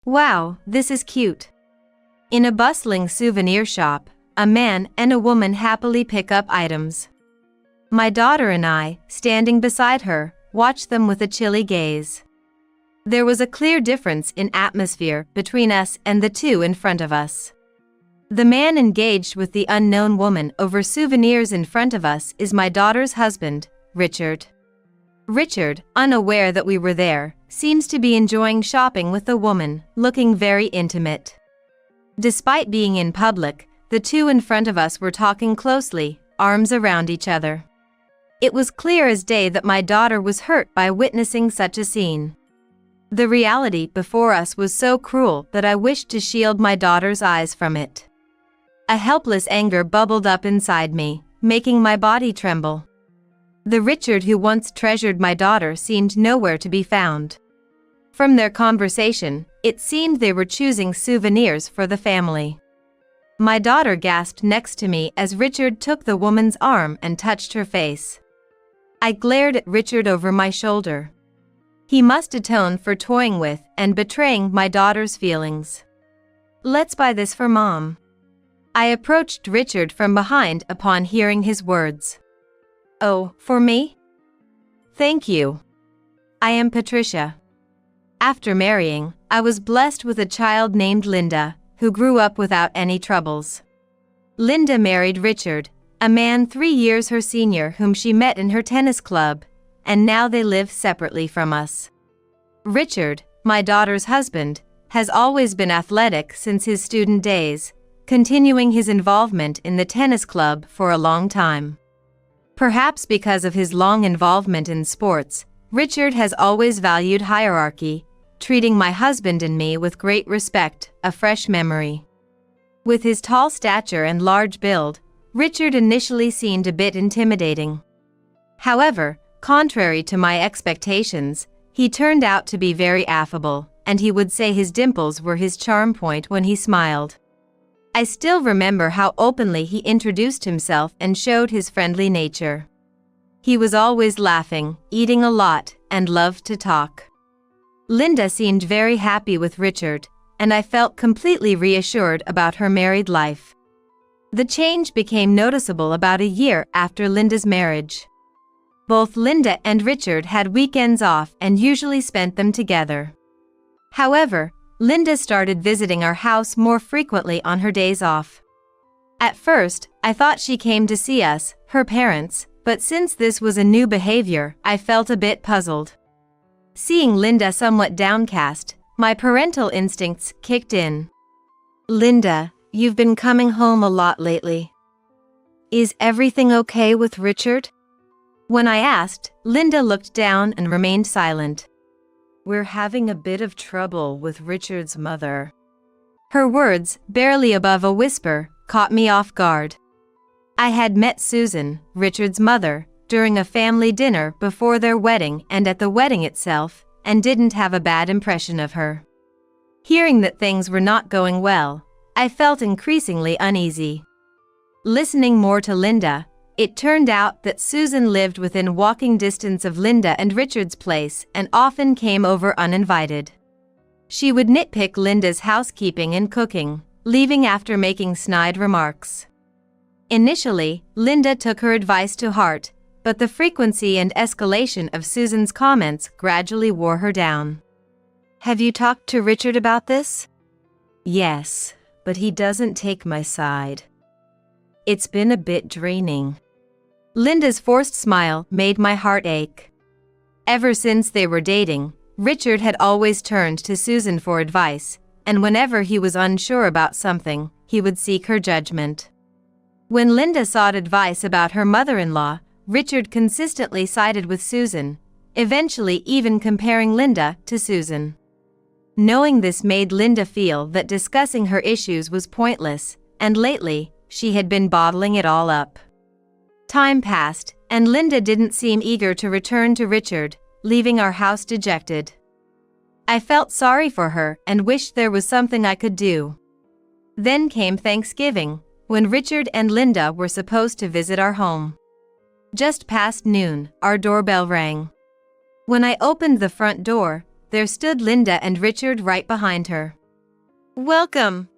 Wow, this is cute. In a bustling souvenir shop, a man and a woman happily pick up items. My daughter and I, standing beside her, watch them with a chilly gaze. There was a clear difference in atmosphere between us and the two in front of us. The man engaged with the unknown woman over souvenirs in front of us is my daughter's husband, Richard. Richard, unaware that we were there, seems to be enjoying shopping with the woman, looking very intimate. Despite being in public, the two in front of us were talking closely, arms around each other. It was clear as day that my daughter was hurt by witnessing such a scene. The reality before us was so cruel that I wished to shield my daughter's eyes from it. A helpless anger bubbled up inside me, making my body tremble. The Richard who once treasured my daughter seemed nowhere to be found. From their conversation, it seemed they were choosing souvenirs for the family. My daughter gasped next to me as Richard took the woman's arm and touched her face. I glared at Richard over my shoulder. He must atone for toying with and betraying my daughter's feelings. Let's buy this for Mom. I approached Richard from behind upon hearing his words. Oh, for me? Thank you. I am Patricia. After marrying, I was blessed with a child named Linda, who grew up without any troubles. Linda married Richard, a man 3 years her senior whom she met in her tennis club, and now they live separately from us. Richard, my daughter's husband, has always been athletic since his student days, continuing his involvement in the tennis club for a long time. Perhaps because of his long involvement in sports, Richard has always valued hierarchy, treating my husband and me with great respect, a fresh memory. With his tall stature and large build, Richard initially seemed a bit intimidating. However, contrary to my expectations, he turned out to be very affable, and he would say his dimples were his charm point when he smiled. I still remember how openly he introduced himself and showed his friendly nature. He was always laughing, eating a lot, and loved to talk. Linda seemed very happy with Richard, and I felt completely reassured about her married life. The change became noticeable about a year after Linda's marriage. Both Linda and Richard had weekends off and usually spent them together. However, Linda started visiting our house more frequently on her days off. At first, I thought she came to see us, her parents, but since this was a new behavior, I felt a bit puzzled. Seeing Linda somewhat downcast, my parental instincts kicked in. Linda, you've been coming home a lot lately. Is everything okay with Richard? When I asked, Linda looked down and remained silent. We're having a bit of trouble with Richard's mother. Her words, barely above a whisper, caught me off guard. I had met Susan, Richard's mother, during a family dinner before their wedding and at the wedding itself, and didn't have a bad impression of her. Hearing that things were not going well, I felt increasingly uneasy. Listening more to Linda, it turned out that Susan lived within walking distance of Linda and Richard's place and often came over uninvited. She would nitpick Linda's housekeeping and cooking, leaving after making snide remarks. Initially, Linda took her advice to heart, but the frequency and escalation of Susan's comments gradually wore her down. Have you talked to Richard about this? Yes, but he doesn't take my side. It's been a bit draining. Linda's forced smile made my heart ache. Ever since they were dating, Richard had always turned to Susan for advice, and whenever he was unsure about something, he would seek her judgment. When Linda sought advice about her mother-in-law, Richard consistently sided with Susan, eventually even comparing Linda to Susan. Knowing this made Linda feel that discussing her issues was pointless, and lately, she had been bottling it all up. Time passed, and Linda didn't seem eager to return to Richard, leaving our house dejected. I felt sorry for her and wished there was something I could do. Then came Thanksgiving, when Richard and Linda were supposed to visit our home. Just past noon, our doorbell rang. When I opened the front door, there stood Linda and Richard right behind her. "Welcome.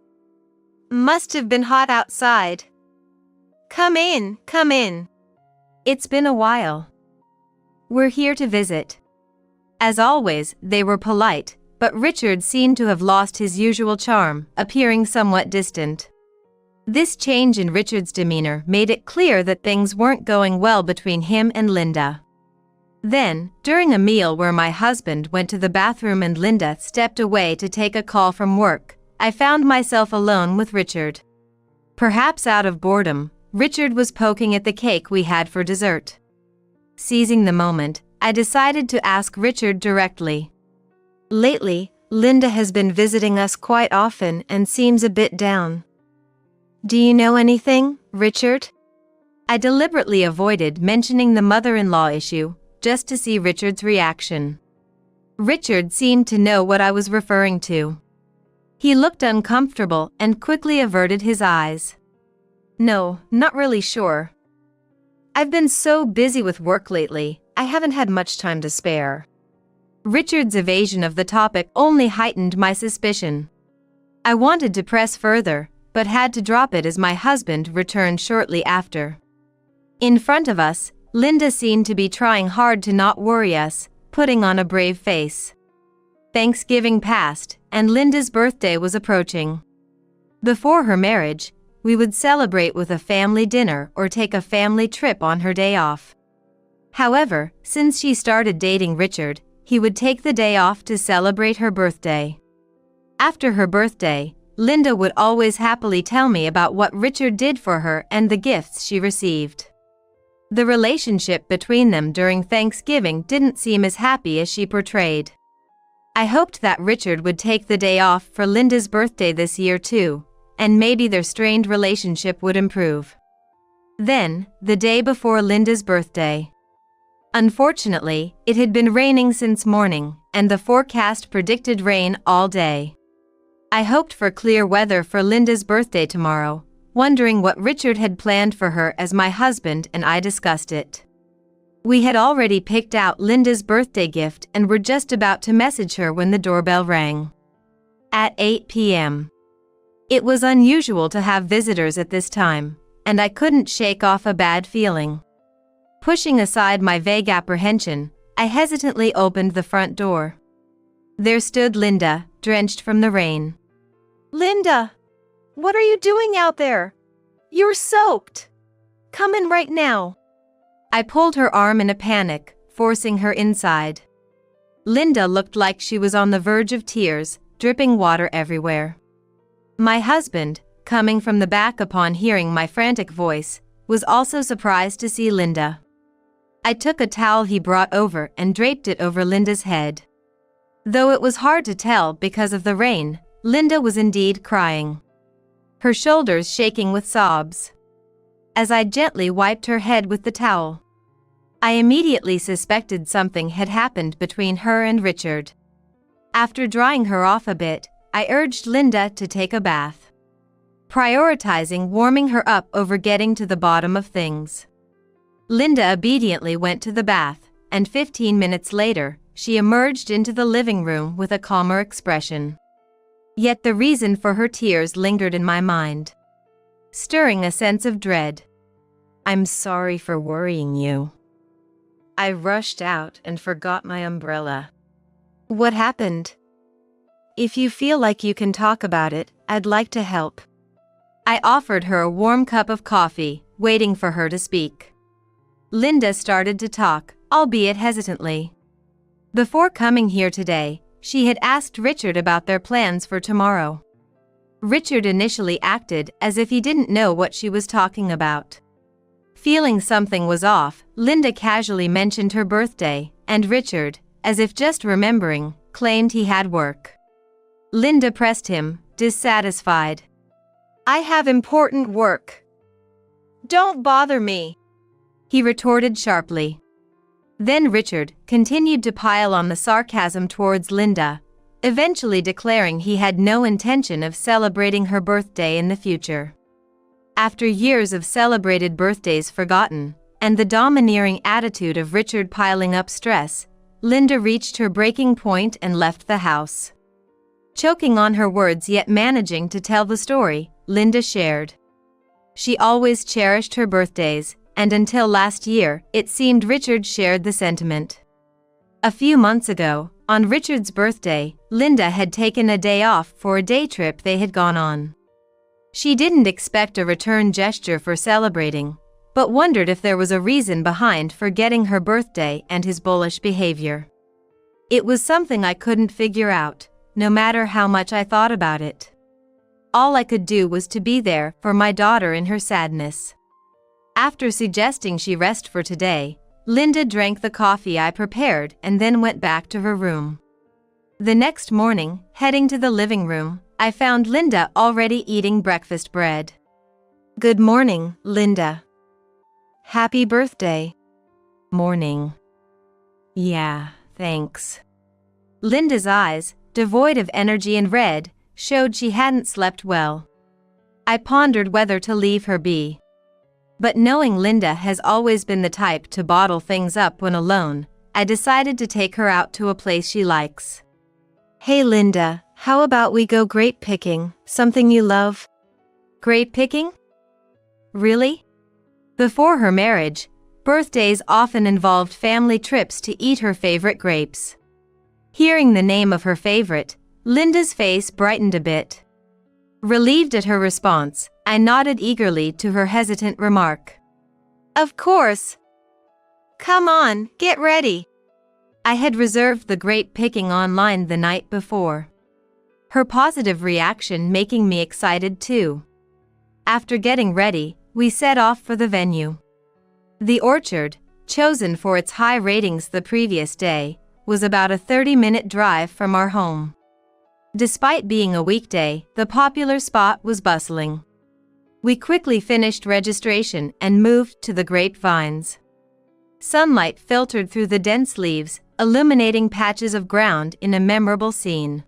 Must have been hot outside. Come in, come in. It's been a while. We're here to visit." As always, they were polite, but Richard seemed to have lost his usual charm, appearing somewhat distant. This change in Richard's demeanor made it clear that things weren't going well between him and Linda. Then, during a meal where my husband went to the bathroom and Linda stepped away to take a call from work, I found myself alone with Richard. Perhaps out of boredom, Richard was poking at the cake we had for dessert. Seizing the moment, I decided to ask Richard directly. "Lately, Linda has been visiting us quite often and seems a bit down. Do you know anything, Richard?" I deliberately avoided mentioning the mother-in-law issue, just to see Richard's reaction. Richard seemed to know what I was referring to. He looked uncomfortable and quickly averted his eyes. "No, not really sure. I've been so busy with work lately, I haven't had much time to spare." Richard's evasion of the topic only heightened my suspicion. I wanted to press further, but had to drop it as my husband returned shortly after. In front of us, Linda seemed to be trying hard to not worry us, putting on a brave face. Thanksgiving passed, and Linda's birthday was approaching. Before her marriage, we would celebrate with a family dinner or take a family trip on her day off. However, since she started dating Richard, he would take the day off to celebrate her birthday. After her birthday, Linda would always happily tell me about what Richard did for her and the gifts she received. The relationship between them during Thanksgiving didn't seem as happy as she portrayed. I hoped that Richard would take the day off for Linda's birthday this year too, and maybe their strained relationship would improve. Then, the day before Linda's birthday. Unfortunately, it had been raining since morning, and the forecast predicted rain all day. I hoped for clear weather for Linda's birthday tomorrow, wondering what Richard had planned for her as my husband and I discussed it. We had already picked out Linda's birthday gift and were just about to message her when the doorbell rang. At 8 p.m. It was unusual to have visitors at this time, and I couldn't shake off a bad feeling. Pushing aside my vague apprehension, I hesitantly opened the front door. There stood Linda, drenched from the rain. "Linda, what are you doing out there? You're soaked. Come in right now." I pulled her arm in a panic, forcing her inside. Linda looked like she was on the verge of tears, dripping water everywhere. My husband, coming from the back upon hearing my frantic voice, was also surprised to see Linda. I took a towel he brought over and draped it over Linda's head. Though it was hard to tell because of the rain, Linda was indeed crying, her shoulders shaking with sobs. As I gently wiped her head with the towel, I immediately suspected something had happened between her and Richard. After drying her off a bit, I urged Linda to take a bath, prioritizing warming her up over getting to the bottom of things. Linda obediently went to the bath, and 15 minutes later, she emerged into the living room with a calmer expression. Yet the reason for her tears lingered in my mind, stirring a sense of dread. "I'm sorry for worrying you. I rushed out and forgot my umbrella." "What happened? If you feel like you can talk about it, I'd like to help." I offered her a warm cup of coffee, waiting for her to speak. Linda started to talk, albeit hesitantly. Before coming here today, she had asked Richard about their plans for tomorrow. Richard initially acted as if he didn't know what she was talking about. Feeling something was off, Linda casually mentioned her birthday, and Richard, as if just remembering, claimed he had work. Linda pressed him, dissatisfied. "I have important work. Don't bother me," he retorted sharply. Then Richard continued to pile on the sarcasm towards Linda, eventually declaring he had no intention of celebrating her birthday in the future. After years of celebrated birthdays forgotten, and the domineering attitude of Richard piling up stress, Linda reached her breaking point and left the house. Choking on her words yet managing to tell the story, Linda shared. She always cherished her birthdays, and until last year, it seemed Richard shared the sentiment. A few months ago, on Richard's birthday, Linda had taken a day off for a day trip they had gone on. She didn't expect a return gesture for celebrating, but wondered if there was a reason behind forgetting her birthday and his bullish behavior. It was something I couldn't figure out, no matter how much I thought about it. All I could do was to be there for my daughter in her sadness. After suggesting she rest for today, Linda drank the coffee I prepared and then went back to her room. The next morning, heading to the living room, I found Linda already eating breakfast bread. "Good morning, Linda." "Happy birthday." "Morning." "Yeah, thanks." Linda's eyes, devoid of energy and red, showed she hadn't slept well. I pondered whether to leave her be. But knowing Linda has always been the type to bottle things up when alone, I decided to take her out to a place she likes. "Hey Linda, how about we go grape picking, something you love?" "Grape picking? Really?" Before her marriage, birthdays often involved family trips to eat her favorite grapes. Hearing the name of her favorite, Linda's face brightened a bit. Relieved at her response, I nodded eagerly to her hesitant remark. "Of course. Come on, get ready." I had reserved the grape picking online the night before. Her positive reaction making me excited too. After getting ready, we set off for the venue. The orchard, chosen for its high ratings the previous day, was about a 30-minute drive from our home. Despite being a weekday, the popular spot was bustling. We quickly finished registration and moved to the grapevines. Sunlight filtered through the dense leaves, illuminating patches of ground in a memorable scene.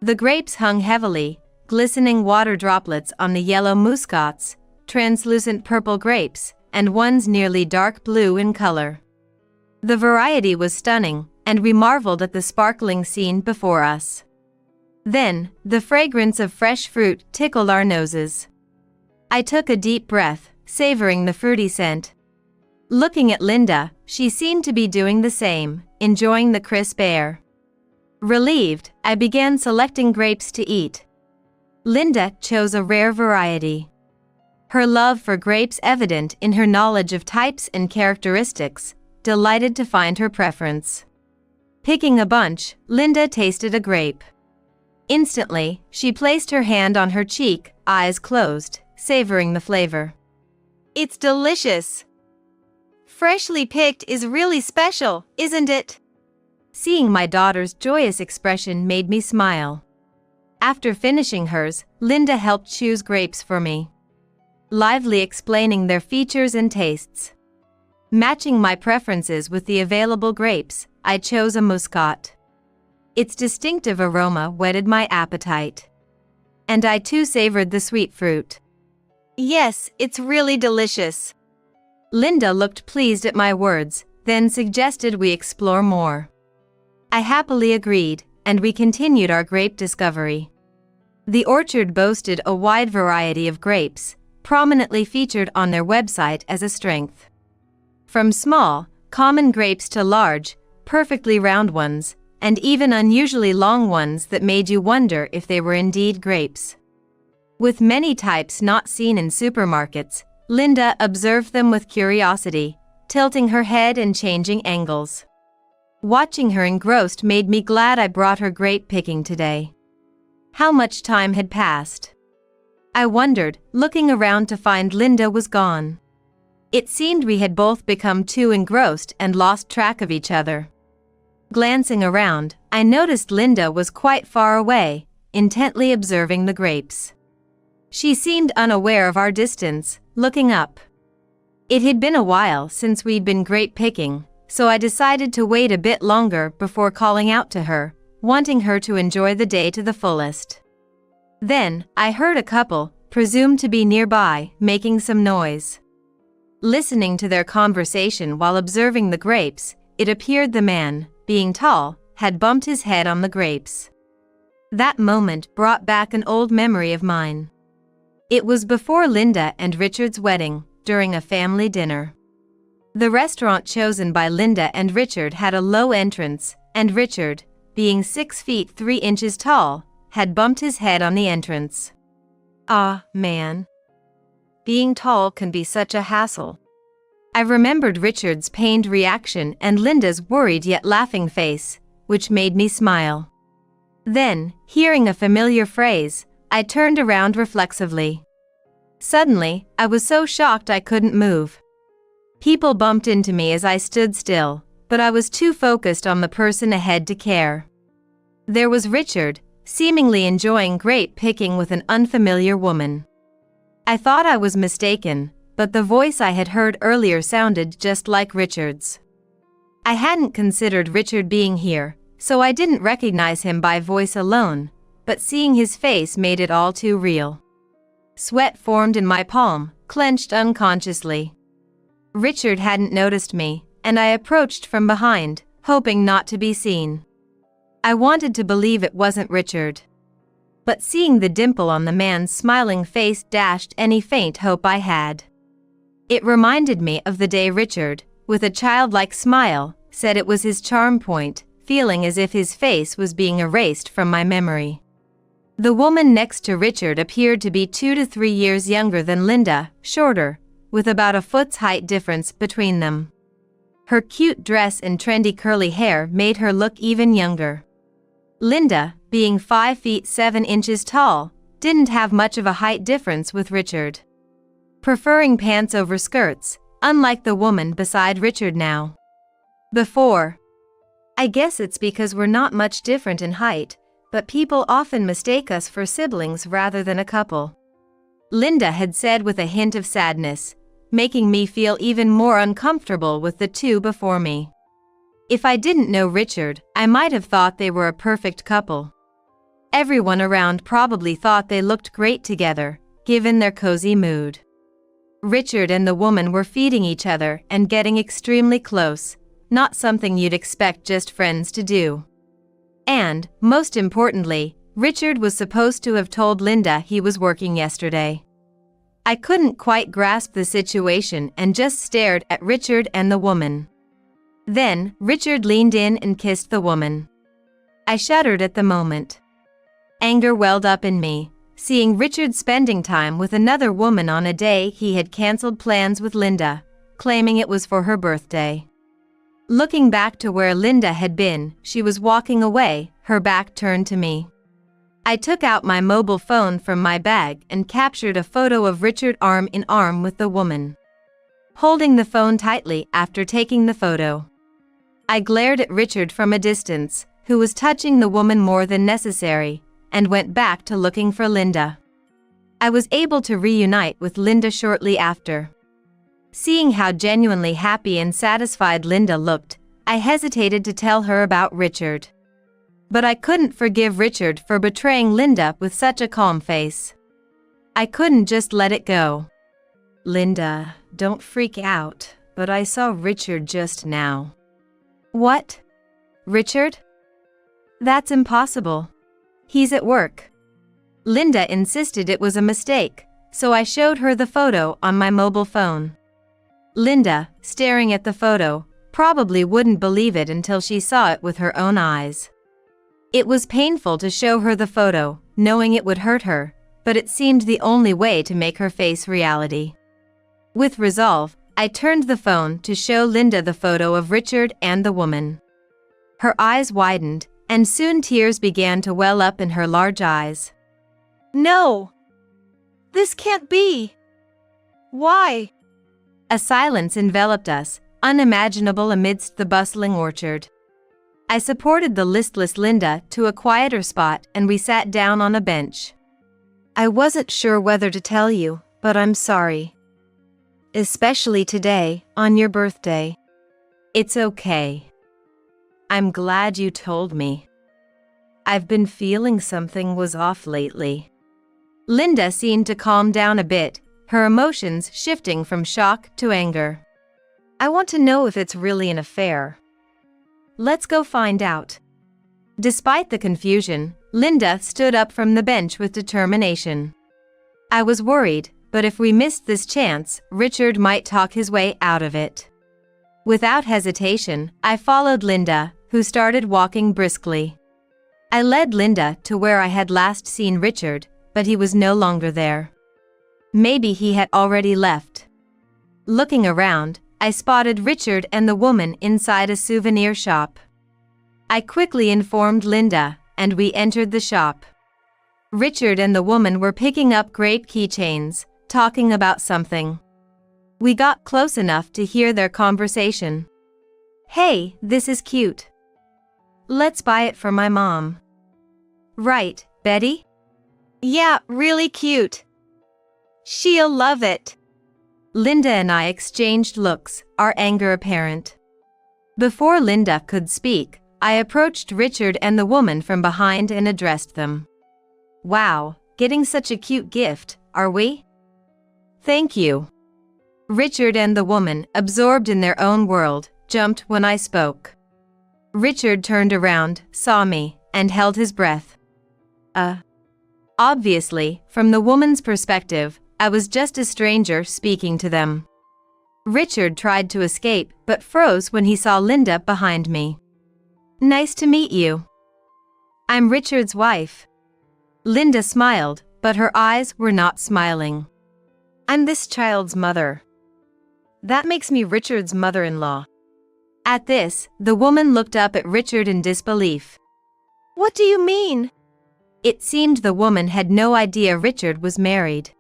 The grapes hung heavily, glistening water droplets on the yellow muscats, translucent purple grapes, and ones nearly dark blue in color. The variety was stunning, and we marveled at the sparkling scene before us. Then, the fragrance of fresh fruit tickled our noses. I took a deep breath, savoring the fruity scent. Looking at Linda, she seemed to be doing the same, enjoying the crisp air. Relieved, I began selecting grapes to eat. Linda chose a rare variety. Her love for grapes evident in her knowledge of types and characteristics, delighted to find her preference. Picking a bunch, Linda tasted a grape. Instantly, she placed her hand on her cheek, eyes closed, savoring the flavor. "It's delicious. Freshly picked is really special, isn't it?" Seeing my daughter's joyous expression made me smile. After finishing hers, Linda helped choose grapes for me, lively explaining their features and tastes. Matching my preferences with the available grapes, I chose a muscat. Its distinctive aroma whetted my appetite. And I too savored the sweet fruit. "Yes, it's really delicious." Linda looked pleased at my words, then suggested we explore more. I happily agreed, and we continued our grape discovery. The orchard boasted a wide variety of grapes, prominently featured on their website as a strength. From small, common grapes to large, perfectly round ones, and even unusually long ones that made you wonder if they were indeed grapes. With many types not seen in supermarkets, Linda observed them with curiosity, tilting her head and changing angles. Watching her engrossed made me glad I brought her grape picking today. How much time had passed? I wondered, looking around to find Linda was gone. It seemed we had both become too engrossed and lost track of each other. Glancing around, I noticed Linda was quite far away, intently observing the grapes. She seemed unaware of our distance, looking up. It had been a while since we'd been grape picking, so I decided to wait a bit longer before calling out to her, wanting her to enjoy the day to the fullest. Then, I heard a couple, presumed to be nearby, making some noise. Listening to their conversation while observing the grapes, it appeared the man, being tall, had bumped his head on the grapes. That moment brought back an old memory of mine. It was before Linda and Richard's wedding, during a family dinner. The restaurant chosen by Linda and Richard had a low entrance, and Richard, being 6 feet 3 inches tall, had bumped his head on the entrance. Ah, man. Being tall can be such a hassle. I remembered Richard's pained reaction and Linda's worried yet laughing face, which made me smile. Then, hearing a familiar phrase, I turned around reflexively. Suddenly, I was so shocked I couldn't move. People bumped into me as I stood still, but I was too focused on the person ahead to care. There was Richard, seemingly enjoying grape picking with an unfamiliar woman. I thought I was mistaken, but the voice I had heard earlier sounded just like Richard's. I hadn't considered Richard being here, so I didn't recognize him by voice alone, but seeing his face made it all too real. Sweat formed in my palm, clenched unconsciously. Richard hadn't noticed me, and I approached from behind, hoping not to be seen. I wanted to believe it wasn't Richard. But seeing the dimple on the man's smiling face dashed any faint hope I had. It reminded me of the day Richard, with a childlike smile, said it was his charm point, feeling as if his face was being erased from my memory. The woman next to Richard appeared to be 2 to 3 years younger than Linda, shorter, with about a foot's height difference between them. Her cute dress and trendy curly hair made her look even younger. Linda, being 5 feet 7 inches tall, didn't have much of a height difference with Richard. Preferring pants over skirts, unlike the woman beside Richard now. Before. I guess it's because we're not much different in height, but people often mistake us for siblings rather than a couple. Linda had said with a hint of sadness, making me feel even more uncomfortable with the two before me. If I didn't know Richard, I might have thought they were a perfect couple. Everyone around probably thought they looked great together, given their cozy mood. Richard and the woman were feeding each other and getting extremely close, not something you'd expect just friends to do. And, most importantly, Richard was supposed to have told Linda he was working yesterday. I couldn't quite grasp the situation and just stared at Richard and the woman. Then, Richard leaned in and kissed the woman. I shuddered at the moment. Anger welled up in me, seeing Richard spending time with another woman on a day he had canceled plans with Linda, claiming it was for her birthday. Looking back to where Linda had been, she was walking away, her back turned to me. I took out my mobile phone from my bag and captured a photo of Richard arm in arm with the woman. Holding the phone tightly after taking the photo, I glared at Richard from a distance, who was touching the woman more than necessary, and went back to looking for Linda. I was able to reunite with Linda shortly after. Seeing how genuinely happy and satisfied Linda looked, I hesitated to tell her about Richard. But I couldn't forgive Richard for betraying Linda with such a calm face. I couldn't just let it go. Linda, don't freak out, but I saw Richard just now. What? Richard? That's impossible. He's at work. Linda insisted it was a mistake, so I showed her the photo on my mobile phone. Linda, staring at the photo, probably wouldn't believe it until she saw it with her own eyes. It was painful to show her the photo, knowing it would hurt her, but it seemed the only way to make her face reality. With resolve, I turned the phone to show Linda the photo of Richard and the woman. Her eyes widened, and soon tears began to well up in her large eyes. No! This can't be! Why? A silence enveloped us, unimaginable amidst the bustling orchard. I supported the listless Linda to a quieter spot and we sat down on a bench. I wasn't sure whether to tell you, but I'm sorry. Especially today, on your birthday. It's okay. I'm glad you told me. I've been feeling something was off lately. Linda seemed to calm down a bit, her emotions shifting from shock to anger. I want to know if it's really an affair. let's go find out. Despite the confusion, Linda stood up from the bench with determination. I was worried, but if we missed this chance, Richard might talk his way out of it. Without hesitation, I followed Linda, who started walking briskly. I led Linda to where I had last seen Richard, but he was no longer there. Maybe he had already left. Looking around, I spotted Richard and the woman inside a souvenir shop. I quickly informed Linda, and we entered the shop. Richard and the woman were picking up grape keychains, talking about something. We got close enough to hear their conversation. "Hey, this is cute. Let's buy it for my mom." "Right, Betty?" Yeah, really cute. She'll love it. Linda and I exchanged looks, our anger apparent. Before Linda could speak, I approached Richard and the woman from behind and addressed them. "Wow, getting such a cute gift, are we?" "Thank you." Richard and the woman, absorbed in their own world, jumped when I spoke. Richard turned around, saw me, and held his breath. Obviously, from the woman's perspective, I was just a stranger speaking to them. Richard tried to escape, but froze when he saw Linda behind me. "Nice to meet you. I'm Richard's wife." Linda smiled, but her eyes were not smiling. "I'm this child's mother." "That makes me Richard's mother-in-law." At this, the woman looked up at Richard in disbelief. What do you mean? It seemed the woman had no idea Richard was married.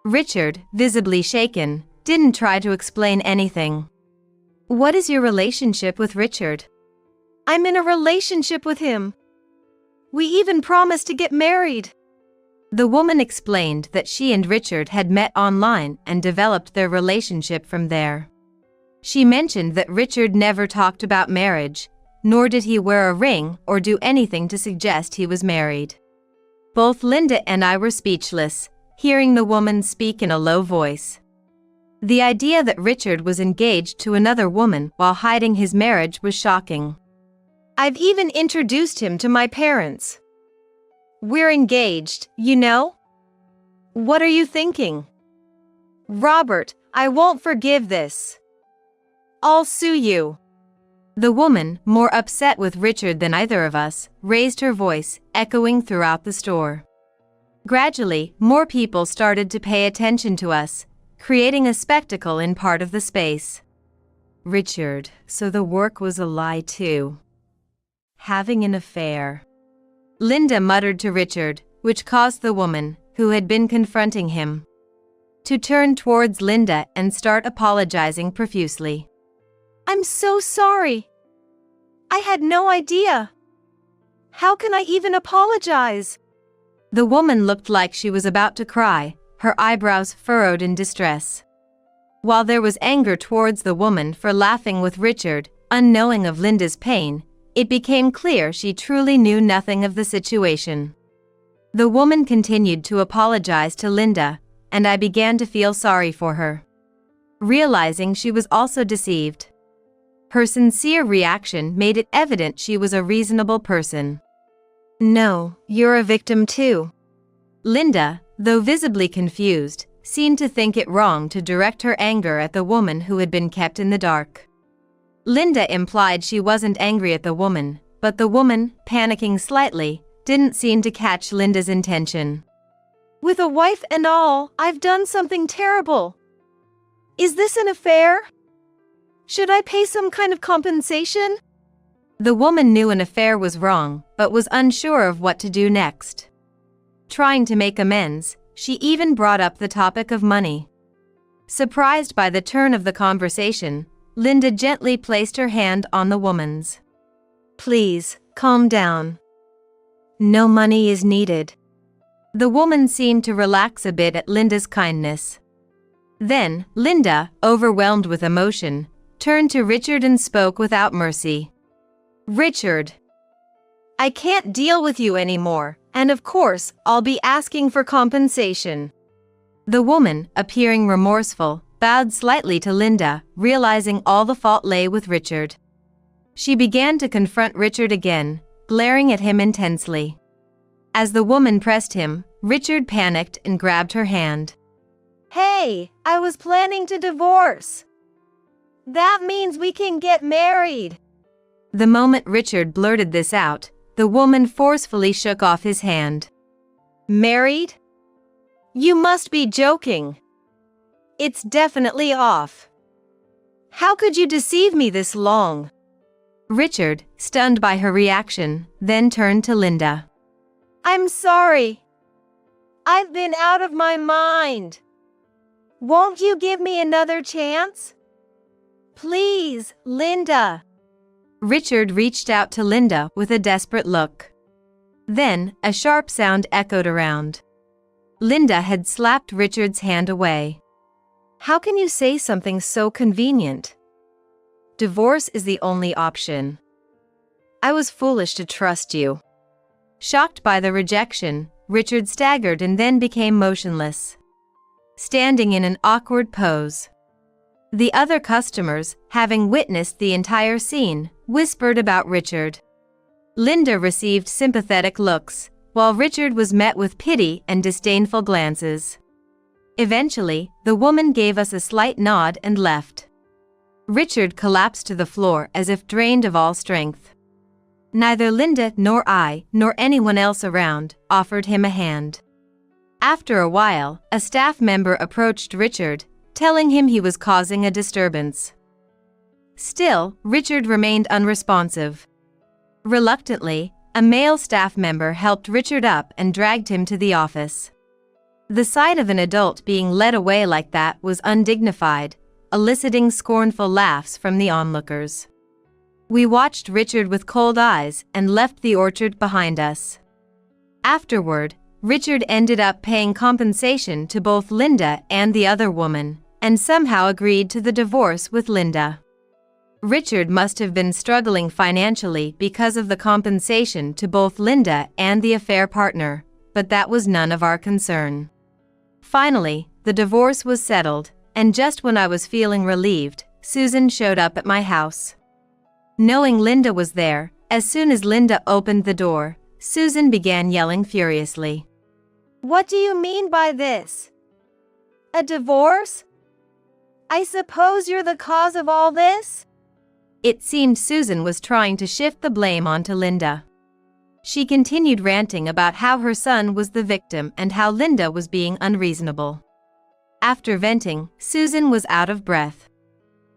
Richard, visibly shaken, didn't try to explain anything. "What is your relationship with Richard?" I'm in a relationship with him. We even promised to get married. The woman explained that she and Richard had met online and developed their relationship from there. She mentioned that Richard never talked about marriage, nor did he wear a ring or do anything to suggest he was married. Both Linda and I were speechless, hearing the woman speak in a low voice. The idea that Richard was engaged to another woman while hiding his marriage was shocking. I've even introduced him to my parents. We're engaged, you know? What are you thinking? Robert, I won't forgive this. I'll sue you. The woman, more upset with Richard than either of us, raised her voice, echoing throughout the store. Gradually, more people started to pay attention to us, creating a spectacle in part of the space. Richard, so the work was a lie too. Having an affair. Linda muttered to Richard, which caused the woman, who had been confronting him, to turn towards Linda and start apologizing profusely. I'm so sorry. I had no idea. How can I even apologize? The woman looked like she was about to cry, her eyebrows furrowed in distress. While there was anger towards the woman for laughing with Richard, unknowing of Linda's pain, it became clear she truly knew nothing of the situation. The woman continued to apologize to Linda, and I began to feel sorry for her, realizing she was also deceived. Her sincere reaction made it evident she was a reasonable person. "No, you're a victim too." Linda, though visibly confused, seemed to think it wrong to direct her anger at the woman who had been kept in the dark. Linda implied she wasn't angry at the woman, but the woman, panicking slightly, didn't seem to catch Linda's intention. With a wife and all, I've done something terrible. Is this an affair? Should I pay some kind of compensation? The woman knew an affair was wrong, but was unsure of what to do next. Trying to make amends, she even brought up the topic of money. Surprised by the turn of the conversation, Linda gently placed her hand on the woman's. "Please, calm down. No money is needed." The woman seemed to relax a bit at Linda's kindness. Then, Linda, overwhelmed with emotion, turned to Richard and spoke without mercy. "Richard, I can't deal with you anymore, and of course, I'll be asking for compensation." The woman, appearing remorseful, bowed slightly to Linda, realizing all the fault lay with Richard. She began to confront Richard again, glaring at him intensely. As the woman pressed him, Richard panicked and grabbed her hand. Hey, I was planning to divorce. That means we can get married. The moment Richard blurted this out, the woman forcefully shook off his hand. Married? You must be joking. It's definitely off. How could you deceive me this long? Richard, stunned by her reaction, then turned to Linda. I'm sorry. I've been out of my mind. Won't you give me another chance? Please, Linda. Richard reached out to Linda with a desperate look. Then, a sharp sound echoed around. Linda had slapped Richard's hand away. How can you say something so convenient? Divorce is the only option. I was foolish to trust you. Shocked by the rejection, Richard staggered and then became motionless, standing in an awkward pose. The other customers, having witnessed the entire scene, whispered about Richard. Linda received sympathetic looks, while Richard was met with pity and disdainful glances. Eventually, the woman gave us a slight nod and left. Richard collapsed to the floor as if drained of all strength. Neither Linda nor I, nor anyone else around, offered him a hand. After a while, a staff member approached Richard, telling him he was causing a disturbance. Still, Richard remained unresponsive. Reluctantly, a male staff member helped Richard up and dragged him to the office. The sight of an adult being led away like that was undignified, eliciting scornful laughs from the onlookers. We watched Richard with cold eyes and left the orchard behind us. Afterward, Richard ended up paying compensation to both Linda and the other woman, and somehow agreed to the divorce with Linda. Richard must have been struggling financially because of the compensation to both Linda and the affair partner, but that was none of our concern. Finally, the divorce was settled, and just when I was feeling relieved, Susan showed up at my house. Knowing Linda was there, as soon as Linda opened the door, Susan began yelling furiously. What do you mean by this? A divorce? I suppose you're the cause of all this? It seemed Susan was trying to shift the blame onto Linda. She continued ranting about how her son was the victim and how Linda was being unreasonable. After venting, Susan was out of breath.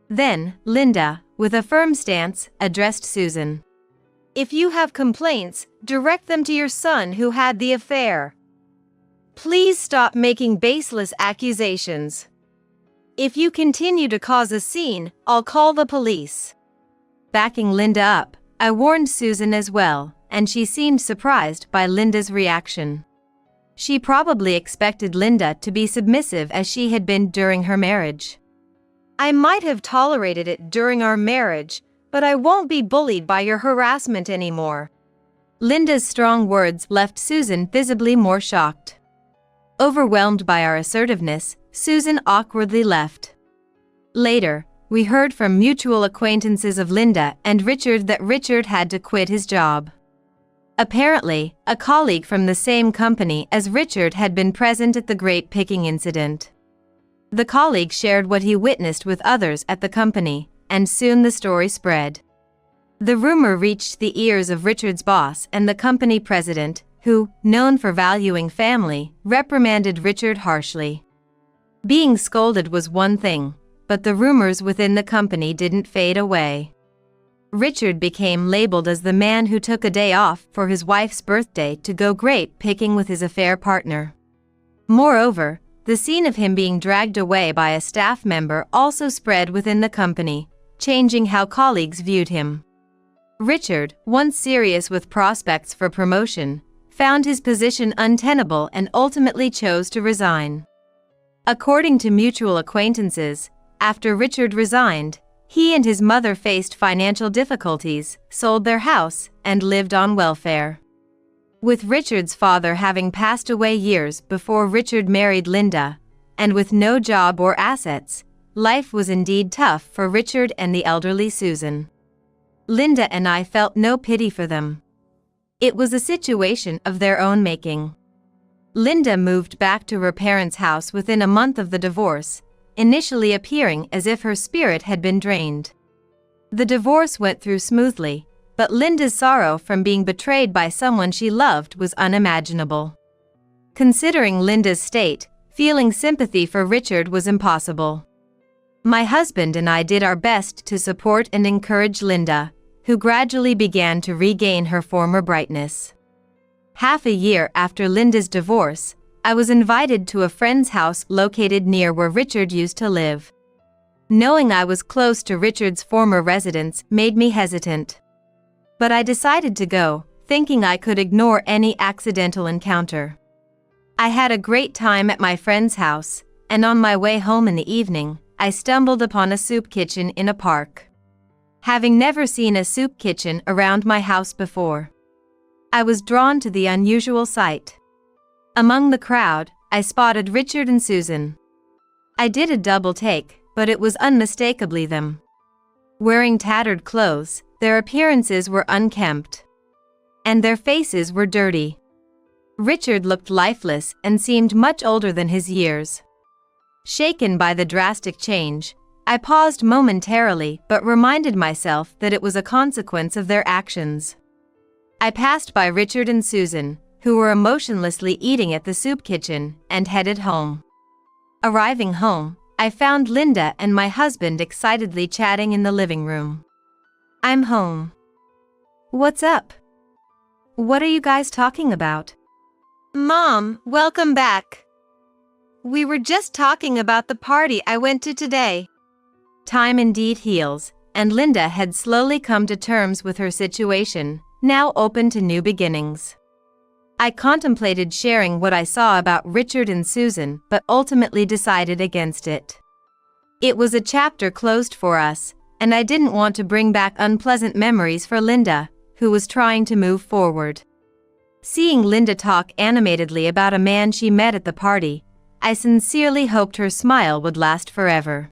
Then, Linda, with a firm stance, addressed Susan. If you have complaints, direct them to your son who had the affair. Please stop making baseless accusations. If you continue to cause a scene, I'll call the police. Backing Linda up, I warned Susan as well, and she seemed surprised by Linda's reaction. She probably expected Linda to be submissive as she had been during her marriage. I might have tolerated it during our marriage, but I won't be bullied by your harassment anymore. Linda's strong words left Susan visibly more shocked. Overwhelmed by our assertiveness, Susan awkwardly left. Later, we heard from mutual acquaintances of Linda and Richard that Richard had to quit his job. Apparently, a colleague from the same company as Richard had been present at the grape picking incident. The colleague shared what he witnessed with others at the company, and soon the story spread. The rumor reached the ears of Richard's boss and the company president, who, known for valuing family, reprimanded Richard harshly. Being scolded was one thing, but the rumors within the company didn't fade away. Richard became labeled as the man who took a day off for his wife's birthday to go grape picking with his affair partner. Moreover, the scene of him being dragged away by a staff member also spread within the company, changing how colleagues viewed him. Richard, once serious with prospects for promotion, found his position untenable and ultimately chose to resign. According to mutual acquaintances, after Richard resigned, he and his mother faced financial difficulties, sold their house, and lived on welfare. With Richard's father having passed away years before Richard married Linda, and with no job or assets, life was indeed tough for Richard and the elderly Susan. Linda and I felt no pity for them. It was a situation of their own making. Linda moved back to her parents' house within a month of the divorce, initially appearing as if her spirit had been drained. The divorce went through smoothly, but Linda's sorrow from being betrayed by someone she loved was unimaginable. Considering Linda's state, feeling sympathy for Richard was impossible. My husband and I did our best to support and encourage Linda, who gradually began to regain her former brightness. Half a year after Linda's divorce, I was invited to a friend's house located near where Richard used to live. Knowing I was close to Richard's former residence made me hesitant. But I decided to go, thinking I could ignore any accidental encounter. I had a great time at my friend's house, and on my way home in the evening, I stumbled upon a soup kitchen in a park. Having never seen a soup kitchen around my house before, I was drawn to the unusual sight. Among the crowd, I spotted Richard and Susan. I did a double take, but it was unmistakably them. Wearing tattered clothes, their appearances were unkempt, and their faces were dirty. Richard looked lifeless and seemed much older than his years. Shaken by the drastic change, I paused momentarily but reminded myself that it was a consequence of their actions. I passed by Richard and Susan, who were emotionlessly eating at the soup kitchen, and headed home. Arriving home, I found Linda and my husband excitedly chatting in the living room. "I'm home. What's up? What are you guys talking about?" Mom, welcome back. We were just talking about the party I went to today. Time indeed heals, and Linda had slowly come to terms with her situation, now open to new beginnings. I contemplated sharing what I saw about Richard and Susan but ultimately decided against it. It was a chapter closed for us, and I didn't want to bring back unpleasant memories for Linda, who was trying to move forward. Seeing Linda talk animatedly about a man she met at the party, I sincerely hoped her smile would last forever.